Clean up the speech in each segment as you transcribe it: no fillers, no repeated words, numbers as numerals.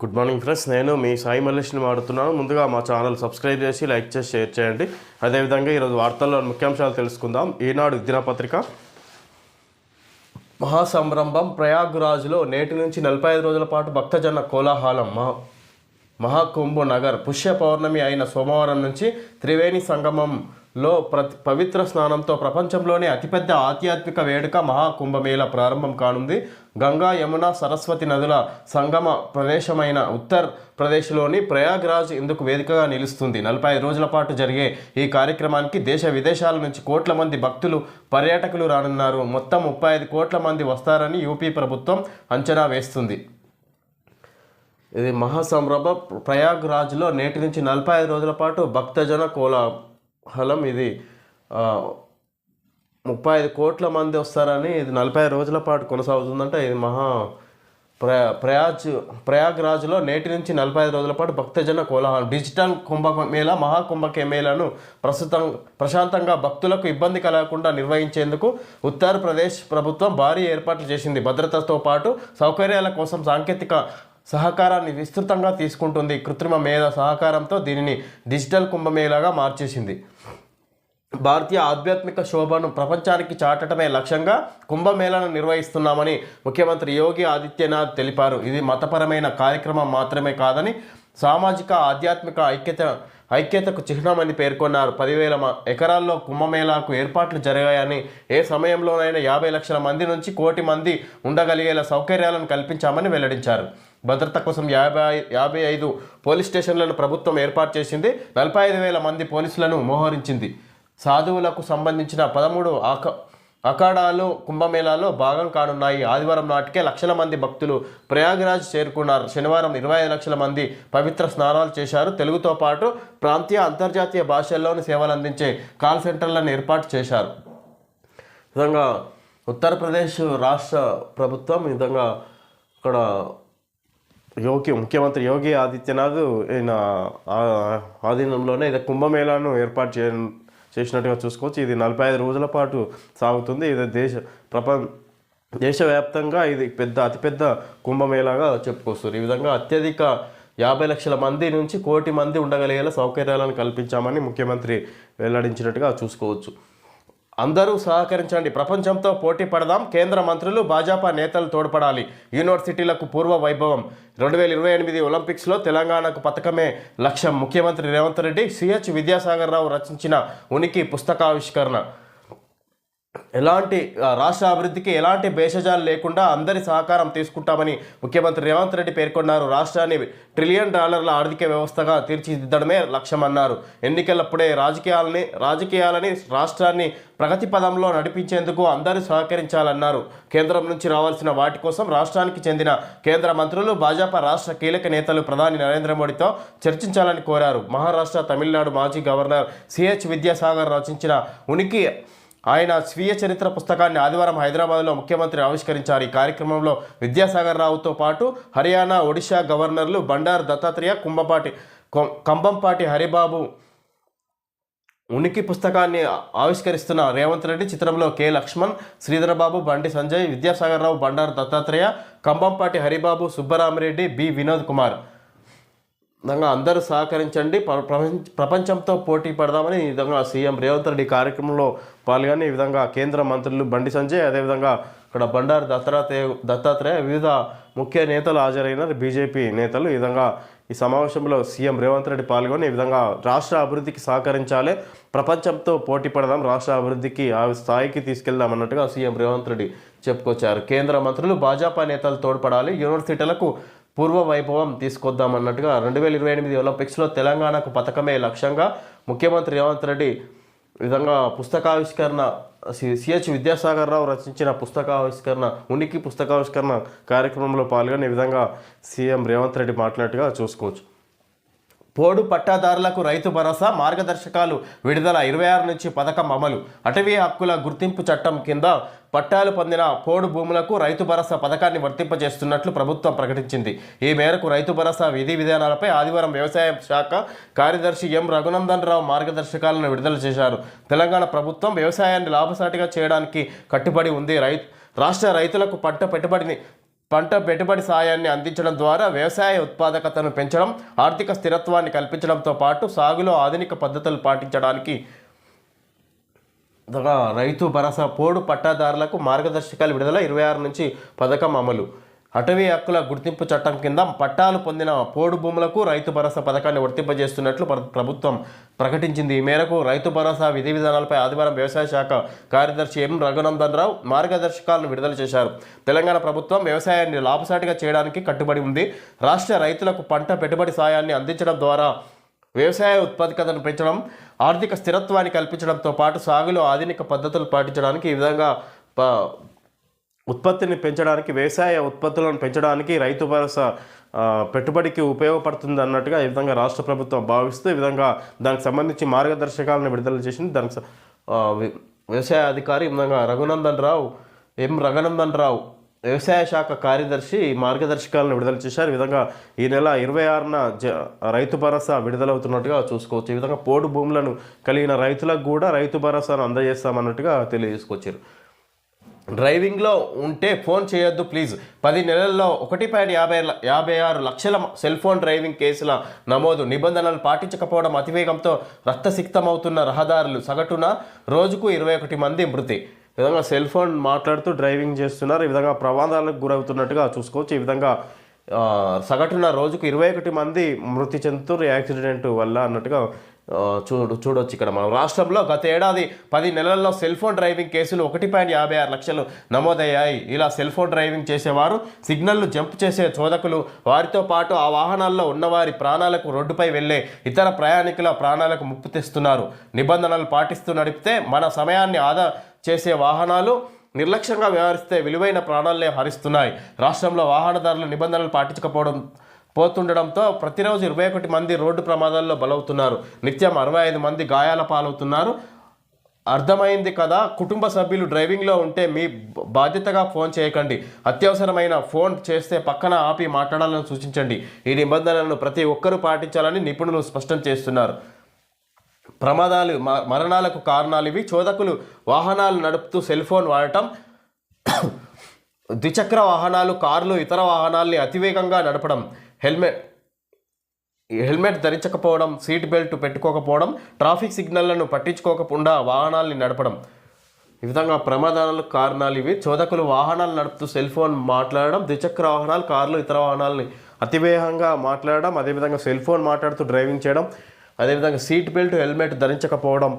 Good morning friends, నేను మీ సాయి మల్లేష్ని మాడుతున్నాను. ముందుగా మా ఛానల్ సబ్స్క్రైబ్ చేసి లైక్ చేసి షేర్ చేయండి. అదేవిధంగా ఈరోజు వార్తల్లో ముఖ్యాంశాలు తెలుసుకుందాం. ఈనాడు దినపత్రిక మహాసంరంభం ప్రయాగ్రాజ్లో నేటి నుంచి 45 రోజుల పాటు భక్తజన కోలాహలం. మహాకుంభ నగర్ పుష్య పౌర్ణమి అయిన సోమవారం నుంచి త్రివేణి సంగమంలో పవిత్ర స్నానంతో ప్రపంచంలోనే అతిపెద్ద ఆధ్యాత్మిక వేడుక మహాకుంభమేళ ప్రారంభం కానుంది. గంగా, యమున, సరస్వతి నదుల సంగమ ప్రదేశమైన ఉత్తర్ ప్రదేశ్లోని ప్రయాగ్రాజ్ ఇందుకు వేదికగా నిలుస్తుంది. 45 రోజుల పాటు జరిగే ఈ కార్యక్రమానికి దేశ విదేశాల నుంచి కోట్ల మంది భక్తులు, పర్యాటకులు రానున్నారు. మొత్తం 35 కోట్ల మంది వస్తారని యూపీ ప్రభుత్వం అంచనా వేస్తుంది. ఇది మహాసంరంభ ప్రయాగ్రాజ్లో నేటి నుంచి 45 రోజుల పాటు భక్తజన కోలాహలం. ఇది 35 కోట్ల మంది వస్తారని, ఇది 45 రోజుల పాటు కొనసాగుతుందంట. ఇది ప్రయాగ్రాజ్లో నేటి నుంచి 45 రోజుల పాటు భక్తజన కోలాహలం. డిజిటల్ కుంభమేళ, మహాకుంభమేళను ప్రశాంతంగా భక్తులకు ఇబ్బంది కలగకుండా నిర్వహించేందుకు ఉత్తరప్రదేశ్ ప్రభుత్వం భారీ ఏర్పాట్లు చేసింది. భద్రతతో పాటు సౌకర్యాల కోసం సాంకేతిక సహకారాన్ని విస్తృతంగా తీసుకుంటుంది. కృత్రిమ మేధ సహకారంతో దీనిని డిజిటల్ కుంభమేళాగా మార్చేసింది. భారతీయ ఆధ్యాత్మిక శోభను ప్రపంచానికి చాటడమే లక్ష్యంగా కుంభమేళాను నిర్వహిస్తున్నామని ముఖ్యమంత్రి యోగి ఆదిత్యనాథ్ తెలిపారు. ఇది మతపరమైన కార్యక్రమం మాత్రమే కాదని, సామాజిక ఆధ్యాత్మిక ఐక్యతకు చిహ్నమని పేర్కొన్నారు. 10,000 ఎకరాల్లో కుంభమేళాకు ఏర్పాట్లు జరిగాయని, ఏ సమయంలోనైనా 50 లక్షల మంది నుంచి 1 కోటి మంది ఉండగలిగేలా సౌకర్యాలను కల్పించామని వెల్లడించారు. భద్రత కోసం 55 పోలీస్ స్టేషన్లను ప్రభుత్వం ఏర్పాటు చేసింది. 45,000 మంది పోలీసులను మోహరించింది. సాధువులకు సంబంధించిన 13 అఖాడాలు కుంభమేళాలో భాగం కానున్నాయి. ఆదివారం నాటికే లక్షల మంది భక్తులు ప్రయాగ్రాజ్ చేరుకున్నారు. శనివారం 25 లక్షల మంది పవిత్ర స్నానాలు చేశారు. తెలుగుతో పాటు ప్రాంతీయ, అంతర్జాతీయ భాషల్లోని సేవలు అందించే కాల్ సెంటర్లను ఏర్పాటు చేశారు. విధంగా ఉత్తరప్రదేశ్ రాష్ట్ర ప్రభుత్వం విధంగా ఇక్కడ ముఖ్యమంత్రి యోగి ఆదిత్యనాథ్ ఈయన ఆధీనంలోనే ఇది కుంభమేళాను ఏర్పాటు చేసినట్టుగా చూసుకోవచ్చు. ఇది 45 రోజుల పాటు సాగుతుంది. ఇది దేశవ్యాప్తంగా ఇది అతిపెద్ద కుంభమేళాగా చెప్పుకొస్తారు. ఈ విధంగా అత్యధిక 50 లక్షల మంది నుంచి 1 కోటి మంది ఉండగలిగేలా సౌకర్యాలను కల్పించామని ముఖ్యమంత్రి వెల్లడించినట్టుగా చూసుకోవచ్చు. అందరూ సహకరించండి, ప్రపంచంతో పోటీ పడదాం. కేంద్ర మంత్రులు, భాజపా నేతలు తోడ్పడాలి. యూనివర్సిటీలకు పూర్వ వైభవం. 2028 ఒలింపిక్స్లో తెలంగాణకు పథకమే లక్ష్యం. ముఖ్యమంత్రి రేవంత్ రెడ్డి. సిహెచ్ విద్యాసాగర్ రావు రచించిన ఉనికి పుస్తకావిష్కరణ. రాష్ట్ర అభివృద్ధికి ఎలాంటి భేషజాలు లేకుండా అందరి సహకారం తీసుకుంటామని ముఖ్యమంత్రి రేవంత్ రెడ్డి పేర్కొన్నారు. రాష్ట్రాన్ని $1 ట్రిలియన్ ఆర్థిక వ్యవస్థగా తీర్చిదిద్దడమే లక్ష్యమన్నారు. ఎన్నికలప్పుడే రాజకీయాలని రాష్ట్రాన్ని ప్రగతి పదంలో నడిపించేందుకు అందరూ సహకరించాలన్నారు. కేంద్రం నుంచి రావాల్సిన వాటి కోసం రాష్ట్రానికి చెందిన కేంద్ర మంత్రులు, భాజపా రాష్ట్ర కీలక నేతలు ప్రధాని నరేంద్ర మోడీతో చర్చించాలని కోరారు. మహారాష్ట్ర, తమిళనాడు మాజీ గవర్నర్ సిహెచ్ విద్యాసాగర్ రచించిన ఉనికి ఆయన స్వీయ చరిత్ర పుస్తకాన్ని ఆదివారం హైదరాబాద్లో ముఖ్యమంత్రి ఆవిష్కరించారు. ఈ కార్యక్రమంలో విద్యాసాగర్ రావుతో పాటు హర్యానా, ఒడిశా గవర్నర్లు బండారు దత్తాత్రేయ, కంబంపాటి హరిబాబు ఉనికి పుస్తకాన్ని ఆవిష్కరిస్తున్న రేవంత్ రెడ్డి. చిత్రంలో కె. లక్ష్మణ్, శ్రీధరబాబు, బండి సంజయ్, విద్యాసాగర్ రావు, బండారు దత్తాత్రేయ, కంబంపాటి హరిబాబు, సుబ్బరామిరెడ్డి, బి. వినోద్ కుమార్. విధంగా అందరూ సహకరించండి, ప్రపంచంతో పోటీ పడదామని ఈ విధంగా సీఎం రేవంత్ రెడ్డి కార్యక్రమంలో పాల్గొని, ఈ విధంగా కేంద్ర మంత్రులు బండి సంజయ్, అదేవిధంగా ఇక్కడ బండారు దత్తాత్రేయ, వివిధ ముఖ్య నేతలు హాజరైన బీజేపీ నేతలు. ఈ విధంగా ఈ సమావేశంలో సీఎం రేవంత్ రెడ్డి పాల్గొని ఈ విధంగా రాష్ట్ర అభివృద్ధికి సహకరించాలి, ప్రపంచంతో పోటీ పడదాం, రాష్ట్ర అభివృద్ధికి ఆ స్థాయికి తీసుకెళ్దాం అన్నట్టుగా సీఎం రేవంత్ రెడ్డి చెప్పుకొచ్చారు. కేంద్ర మంత్రులు, భాజపా నేతలు తోడ్పడాలి, యూనివర్సిటీలకు పూర్వ వైభవం తీసుకొద్దామన్నట్టుగా 2028 ఒలింపిక్స్లో తెలంగాణకు పథకమే లక్ష్యంగా ముఖ్యమంత్రి రేవంత్ రెడ్డి విధంగా పుస్తకావిష్కరణ, సిహెచ్ విద్యాసాగర్ రావు రచించిన పుస్తకావిష్కరణ, ఉనికి పుస్తకావిష్కరణ కార్యక్రమంలో పాల్గొని ఈ విధంగా సీఎం రేవంత్ రెడ్డి మాట్లాడినట్టుగా చూసుకోవచ్చు. పోడు పట్టాదారులకు రైతు భరోసా మార్గదర్శకాలు విడుదల. 26 నుంచి పథకం అమలు. అటవీ హక్కుల గుర్తింపు చట్టం కింద పట్టాలు పొందిన పోడు భూములకు రైతు భరోసా పథకాన్ని వర్తింపజేస్తున్నట్లు ప్రభుత్వం ప్రకటించింది. ఈ మేరకు రైతు భరోసా విధి విధానాలపై ఆదివారం వ్యవసాయ శాఖ కార్యదర్శి ఎం. రఘునందన్ రావు మార్గదర్శకాలను విడుదల చేశారు. తెలంగాణ ప్రభుత్వం వ్యవసాయాన్ని లాభసాటిగా చేయడానికి కట్టుబడి ఉంది. రాష్ట్ర రైతులకు పంట పెట్టుబడిని పంట పెట్టుబడి సాయాన్ని అందించడం ద్వారా వ్యవసాయ ఉత్పాదకతను పెంచడం, ఆర్థిక స్థిరత్వాన్ని కల్పించడంతో పాటు సాగులో ఆధునిక పద్ధతులు పాటించడానికి రైతు భరోసా పోడు పట్టాదారులకు మార్గదర్శకాలు విడుదల 26 నుంచి పథకం అమలు. అటవీ హక్కుల గుర్తింపు చట్టం కింద పట్టాలు పొందిన పోడు భూములకు రైతు భరోసా పథకాన్ని వర్తింపజేస్తున్నట్లు ప్రభుత్వం ప్రకటించింది. ఈ మేరకు రైతు భరోసా విధి విధానాలపై ఆదివారం వ్యవసాయ శాఖ కార్యదర్శి ఎం రఘునందన్ రావు మార్గదర్శకాలను విడుదల చేశారు. తెలంగాణ ప్రభుత్వం వ్యవసాయాన్ని లాభసాటిగా చేయడానికి కట్టుబడి ఉంది. రాష్ట్ర రైతులకు పంట పెట్టుబడి సాయాన్ని అందించడం ద్వారా వ్యవసాయ ఉత్పాదకతను పెంచడం, ఆర్థిక స్థిరత్వాన్ని కల్పించడంతో పాటు సాగులో ఆధునిక పద్ధతులు పాటించడానికి, ఈ విధంగా ఉత్పత్తిని పెంచడానికి, వ్యవసాయ ఉత్పత్తులను పెంచడానికి రైతు భరోసా పెట్టుబడికి ఉపయోగపడుతుంది అన్నట్టుగా ఈ విధంగా రాష్ట్ర ప్రభుత్వం భావిస్తూ ఈ విధంగా దానికి సంబంధించి మార్గదర్శకాలను విడుదల చేసింది. దానికి వ్యవసాయ అధికారి ఈ విధంగా ఎం రఘునందన్ రావు వ్యవసాయ శాఖ కార్యదర్శి మార్గదర్శకాలను విడుదల చేశారు. ఈ విధంగా ఈ నెల 26న రైతు భరోసా విడుదలవుతున్నట్టుగా చూసుకోవచ్చు. ఈ విధంగా పోడు భూములను కలిగిన రైతులకు కూడా రైతు భరోసాను అందజేస్తామన్నట్టుగా తెలియజేసుకొచ్చారు. డ్రైవింగ్లో ఉంటే ఫోన్ చేయొద్దు ప్లీజ్. 10 నెలల్లో 1.56 లక్షల సెల్ ఫోన్ డ్రైవింగ్ కేసుల నమోదు. నిబంధనలు పాటించకపోవడం, అతివేగంతో రక్తసిక్తమవుతున్న రహదారులు. సగటున రోజుకు 21 మంది మృతి. ఈ విధంగా సెల్ ఫోన్ మాట్లాడుతూ డ్రైవింగ్ చేస్తున్నారు. ఈ విధంగా ప్రమాదాలకు గురవుతున్నట్టుగా చూసుకోవచ్చు. ఈ విధంగా సగటున రోజుకు 21 మంది మృతి చెందుతారు యాక్సిడెంట్ వల్ల అన్నట్టుగా చూడొచ్చు. ఇక్కడ మనం రాష్ట్రంలో గత ఏడాది 10 నెలల్లో సెల్ ఫోన్ డ్రైవింగ్ కేసులు 1.56 లక్షలు నమోదయ్యాయి. ఇలా సెల్ ఫోన్ డ్రైవింగ్ చేసేవారు, సిగ్నల్ను జంప్ చేసే చోదకులు, వారితో పాటు ఆ వాహనాల్లో ఉన్నవారి ప్రాణాలకు, రోడ్డుపై వెళ్లే ఇతర ప్రయాణికుల ప్రాణాలకు ముప్పు తెస్తున్నారు. నిబంధనలు పాటిస్తూ నడిపితే మన సమయాన్ని ఆదా చేసే వాహనాలు, నిర్లక్ష్యంగా వ్యవహరిస్తే విలువైన ప్రాణాలనే హరిస్తున్నాయి. రాష్ట్రంలో వాహనదారులు నిబంధనలు పోతుండడంతో ప్రతిరోజు 21 మంది రోడ్డు ప్రమాదాల్లో బలవుతున్నారు. నిత్యం 65 మంది గాయాల పాలవుతున్నారు. అర్థమైంది కదా, కుటుంబ సభ్యులు డ్రైవింగ్లో ఉంటే మీ బాధ్యతగా ఫోన్ చేయకండి. అత్యవసరమైన ఫోన్ చేస్తే పక్కన ఆపి మాట్లాడాలని సూచించండి. ఈ నిబంధనలను ప్రతి ఒక్కరూ పాటించాలని నిపుణులు స్పష్టం చేస్తున్నారు. ప్రమాదాలు, మరణాలకు కారణాలు ఇవి. చోదకులు వాహనాలు నడుపుతూ సెల్ ఫోన్ వాడటం, ద్విచక్ర వాహనాలు, కార్లు, ఇతర వాహనాల్ని అతివేగంగా నడపడం, హెల్మెట్ ధరించకపోవడం, సీట్ బెల్ట్ పెట్టుకోకపోవడం, ట్రాఫిక్ సిగ్నళ్లను పట్టించుకోకుండా వాహనాల్ని నడపడం. ఈ విధంగా ప్రమాదాలకు కారణాలు ఇవి. చోదకులు వాహనాలు నడుపుతూ సెల్ ఫోన్ మాట్లాడడం, ద్విచక్ర వాహనాలు, కార్లు, ఇతర వాహనాలని అతివేగంగా మాట్లాడడం, అదేవిధంగా సెల్ ఫోన్ మాట్లాడుతూ డ్రైవింగ్ చేయడం, అదేవిధంగా సీట్ బెల్ట్, హెల్మెట్ ధరించకపోవడం,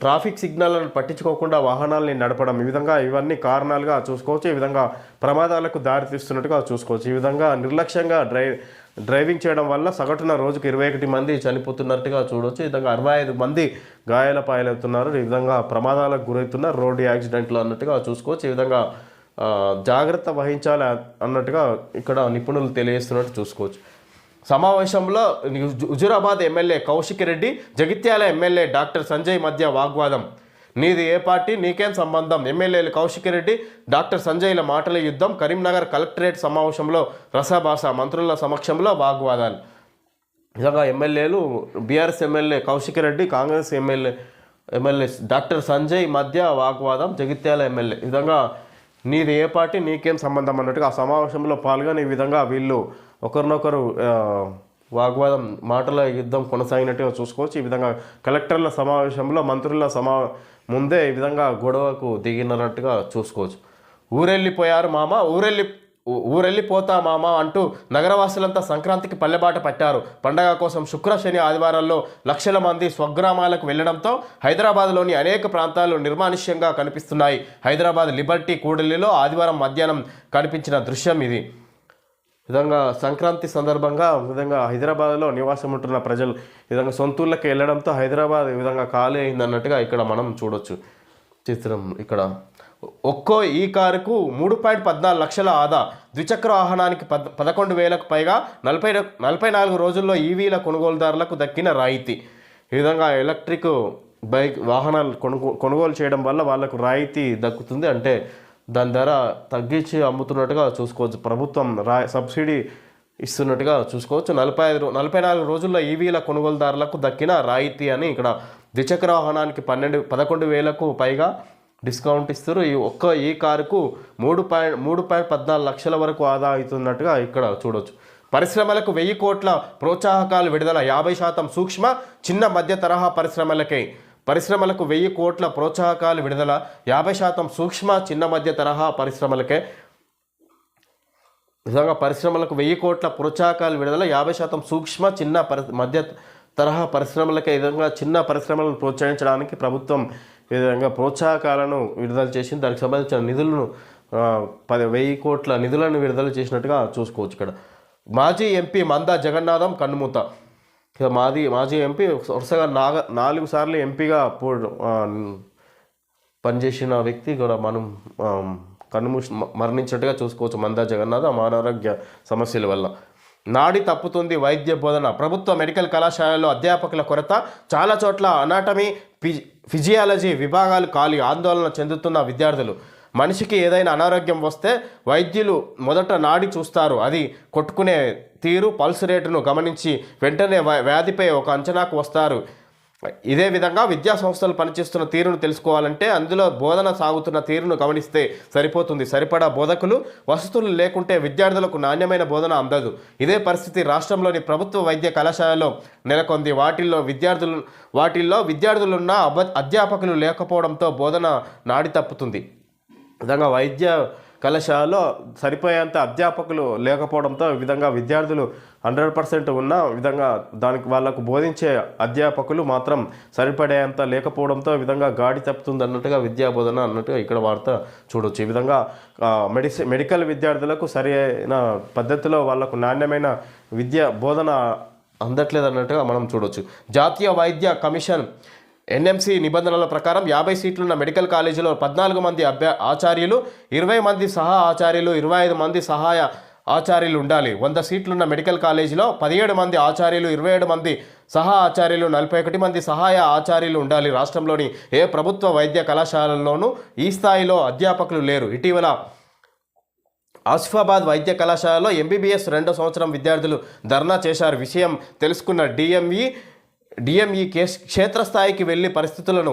ట్రాఫిక్ సిగ్నల్లను పట్టించుకోకుండా వాహనాలని నడపడం. ఈ విధంగా ఇవన్నీ కారణాలుగా చూసుకోవచ్చు. ఈ విధంగా ప్రమాదాలకు దారితీస్తున్నట్టుగా చూసుకోవచ్చు. ఈ విధంగా నిర్లక్ష్యంగా డ్రైవింగ్ చేయడం వల్ల సగటున రోజుకు 21 మంది చనిపోతున్నట్టుగా చూడవచ్చు. ఈ విధంగా 65 మంది గాయాల పాలవుతున్నారు. ఈ విధంగా ప్రమాదాలకు గురవుతున్నారు, రోడ్డు యాక్సిడెంట్లు అన్నట్టుగా చూసుకోవచ్చు. ఈ విధంగా జాగ్రత్త వహించాలి అన్నట్టుగా ఇక్కడ నిపుణులు తెలియజేస్తున్నట్టు చూసుకోవచ్చు. సమావేశంలో Huzurabad MLA Kaushik Reddy, Jagtial MLA doctor Sanjay మధ్య వాగ్వాదం. నీది ఏ పార్టీ, నీకేం సంబంధం? ఎమ్మెల్యేలు కౌశిక్ రెడ్డి, డాక్టర్ సంజయ్ల మాటల యుద్ధం. కరీంనగర్ కలెక్టరేట్ సమావేశంలో రసాభాస, మంత్రుల సమక్షంలో వాగ్వాదాలు. నిజంగా ఎమ్మెల్యేలు, BRS MLA Kaushik Reddy, Congress MLA doctor Sanjay మధ్య వాగ్వాదం. జగిత్యాల ఎమ్మెల్యే ఈ విధంగా నీది ఏ పార్టీ, నీకేం సంబంధం అన్నట్టుగా ఆ సమావేశంలో పాల్గొని ఈ విధంగా వీళ్ళు ఒకరినొకరు వాగ్వాదం, మాటల యుద్ధం కొనసాగినట్టుగా చూసుకోవచ్చు. ఈ విధంగా కలెక్టర్ల సమావేశంలో మంత్రుల ముందే ఈ విధంగా గొడవకు దిగినట్టుగా చూసుకోవచ్చు. ఊరెళ్ళిపోయారు మామ, ఊరెళ్ళిపోతా మామ అంటూ నగరవాసులంతా సంక్రాంతికి పల్లెబాట పట్టారు. పండగ కోసం శుక్ర, శని, ఆదివారాల్లో లక్షల మంది స్వగ్రామాలకు వెళ్లడంతో హైదరాబాద్లోని అనేక ప్రాంతాలు నిర్మానుష్యంగా కనిపిస్తున్నాయి. హైదరాబాద్ లిబర్టీ కూడలిలో ఆదివారం మధ్యాహ్నం కనిపించిన దృశ్యం ఇది. విధంగా సంక్రాంతి సందర్భంగా విధంగా హైదరాబాద్లో నివాసం ఉంటున్న ప్రజలు విధంగా సొంతూళ్ళకి వెళ్ళడంతో హైదరాబాద్ ఈ విధంగా ఖాళీ అయిందన్నట్టుగా ఇక్కడ మనం చూడొచ్చు చిత్రం. ఇక్కడ ఒక్కో ఈ కారుకు 3.14 లక్షల ఆదా. ద్విచక్ర వాహనానికి 11,000కు పైగా. 44 రోజుల్లో ఈవీల కొనుగోలుదారులకు దక్కిన రాయితీ. ఈ విధంగా ఎలక్ట్రిక్ బైక్ వాహనాలు కొనుగోలు చేయడం వల్ల వాళ్ళకు రాయితీ దక్కుతుంది. అంటే దాని ధర తగ్గించి అమ్ముతున్నట్టుగా చూసుకోవచ్చు. ప్రభుత్వం సబ్సిడీ ఇస్తున్నట్టుగా చూసుకోవచ్చు. 44 రోజుల్లో ఈవీల కొనుగోలుదారులకు దక్కిన రాయితీ అని ఇక్కడ ద్విచక్ర వాహనానికి 11,000కు పైగా. డిస్కౌంట్ ఇస్తారు. ఈ కారుకు 3.14 లక్షల వరకు ఆదా అవుతున్నట్టుగా ఇక్కడ చూడొచ్చు. పరిశ్రమలకు 1000 కోట్ల ప్రోత్సాహకాలు విడుదల, 50% సూక్ష్మ చిన్న మధ్య తరహా పరిశ్రమలకే. పరిశ్రమలకు 1000 కోట్ల ప్రోత్సాహకాలు విడుదల, 50% సూక్ష్మ చిన్న మధ్య తరహా పరిశ్రమలకే. నిజంగా పరిశ్రమలకు 1000 కోట్ల ప్రోత్సాహకాలు విడుదల, 50% సూక్ష్మ చిన్న మధ్య తరహా పరిశ్రమలకే. ఈ విధంగా చిన్న పరిశ్రమలను ప్రోత్సహించడానికి ప్రభుత్వం ఈ విధంగా ప్రోత్సాహకాలను విడుదల చేసింది. దానికి సంబంధించిన నిధులను 1000 కోట్ల నిధులను విడుదల చేసినట్టుగా చూసుకోవచ్చు. ఇక్కడ మాజీ ఎంపీ మందా జగన్నాథం కన్నుమూత. ఇక మాజీ ఎంపీ వరుసగా 4 సార్లు ఎంపీగా పనిచేసిన వ్యక్తి కూడా మనం మరణించినట్టుగా చూసుకోవచ్చు. మందా జగన్నాథం అనారోగ్య సమస్యల వల్ల. నాడి తప్పుతుంది వైద్య బోధన, ప్రభుత్వ మెడికల్ కళాశాలలో అధ్యాపకుల కొరత, చాలా చోట్ల అనాటమీ ఫిజియాలజీ విభాగాలు ఖాళీ, ఆందోళన చెందుతున్న విద్యార్థులు. మనిషికి ఏదైనా అనారోగ్యం వస్తే వైద్యులు మొదట నాడి చూస్తారు, అది కొట్టుకునే తీరు పల్స్ రేటును గమనించి వెంటనే వ్యాధిపై ఒక అంచనాకు వస్తారు. ఇదే విధంగా విద్యా సంస్థలు పనిచేస్తున్న తీరును తెలుసుకోవాలంటే అందులో బోధన సాగుతున్న తీరును గమనిస్తే సరిపోతుంది. సరిపడా బోధకులు, వసతులు లేకుంటే విద్యార్థులకు నాణ్యమైన బోధన అందదు. ఇదే పరిస్థితి రాష్ట్రంలోని ప్రభుత్వ వైద్య కళాశాలలో నెలకొంది. వాటిల్లో విద్యార్థులున్న అధ్యాపకులు లేకపోవడంతో బోధన నాడి తప్పుతుంది. విధంగా వైద్య కళాశాలలో సరిపోయేంత అధ్యాపకులు లేకపోవడంతో ఈ విధంగా విద్యార్థులు 100% ఉన్న విధంగా దానికి వాళ్ళకు బోధించే అధ్యాపకులు మాత్రం సరిపడేంత లేకపోవడంతో ఈ విధంగా గాడి తప్పుతుంది అన్నట్టుగా విద్యా బోధన అన్నట్టుగా ఇక్కడ వార్త చూడవచ్చు. ఈ విధంగా మెడికల్ విద్యార్థులకు సరైన పద్ధతిలో వాళ్ళకు నాణ్యమైన బోధన అందట్లేదు అన్నట్టుగా మనం చూడవచ్చు. జాతీయ వైద్య కమిషన్ ఎన్ఎంసీ నిబంధనల ప్రకారం 50 సీట్లున్న మెడికల్ కాలేజీలో 14 మంది ఆచార్యులు, 20 మంది సహా ఆచార్యులు, 25 మంది సహాయ ఆచార్యులు ఉండాలి. 100 సీట్లున్న మెడికల్ కాలేజీలో 17 మంది ఆచార్యులు, 27 మంది సహా ఆచార్యులు, 41 మంది సహాయ ఆచార్యులు ఉండాలి. రాష్ట్రంలోని ఏ ప్రభుత్వ వైద్య కళాశాలల్లోనూ ఈ స్థాయిలో అధ్యాపకులు లేరు. ఇటీవల ఆసిఫాబాద్ వైద్య కళాశాలలో ఎంబీబీఎస్ 2వ సంవత్సరం విద్యార్థులు ధర్నా చేశారు. విషయం తెలుసుకున్న డిఎంఈ క్షేత్రస్థాయికి వెళ్ళి పరిస్థితులను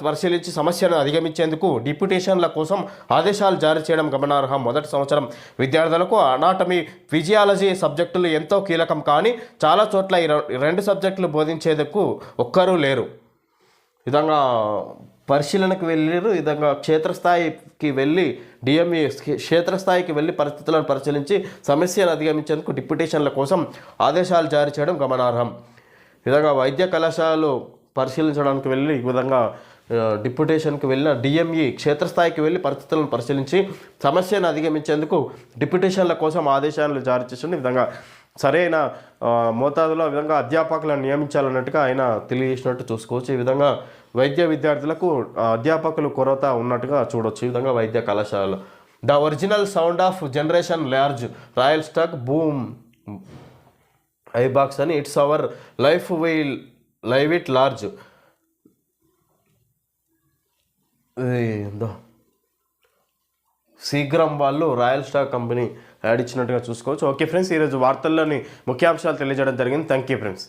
పరిశీలించి సమస్యను అధిగమించేందుకు డిప్యుటేషన్ల కోసం ఆదేశాలు జారీ చేయడం గమనార్హం. మొదటి సంవత్సరం విద్యార్థులకు అనాటమీ ఫిజియాలజీ సబ్జెక్టులు ఎంతో కీలకం, కానీ చాలా చోట్ల ఈ 2 సబ్జెక్టులు బోధించేందుకు ఒక్కరూ లేరు. విధంగా పరిశీలనకు వెళ్ళారు. ఈ విధంగా క్షేత్రస్థాయికి వెళ్ళి డిఎంఈ క్షేత్రస్థాయికి వెళ్ళి పరిస్థితులను పరిశీలించి సమస్యను అధిగమించేందుకు డిప్యుటేషన్ల కోసం ఆదేశాలు జారీ చేయడం గమనార్హం. ఈ విధంగా వైద్య కళాశాలలు పరిశీలించడానికి వెళ్ళి ఈ విధంగా డిప్యుటేషన్కి వెళ్ళిన డిఎంఈ క్షేత్రస్థాయికి వెళ్ళి పరిస్థితులను పరిశీలించి సమస్యను అధిగమించేందుకు డిప్యుటేషన్ల కోసం ఆదేశాలు జారీ చేసిన విధంగా సరైన మోతాదులో విధంగా అధ్యాపకులను నియమించాలన్నట్టుగా ఆయన తెలియజేసినట్టు చూసుకోవచ్చు. ఈ విధంగా వైద్య విద్యార్థులకు అధ్యాపకులు కొరత ఉన్నట్టుగా చూడవచ్చు. ఈ విధంగా వైద్య కళాశాలలో the original sound of generation large, royal stag boom box అని, it's our life will live it large. శీఘ్రం వాళ్ళు రాయల్ స్టాక్ కంపెనీ యాడ్ ఇచ్చినట్టుగా చూసుకోవచ్చు. ఓకే ఫ్రెండ్స్, ఈరోజు వార్తల్లోని ముఖ్యాంశాలు తెలియజేయడం జరిగింది. Thank you friends.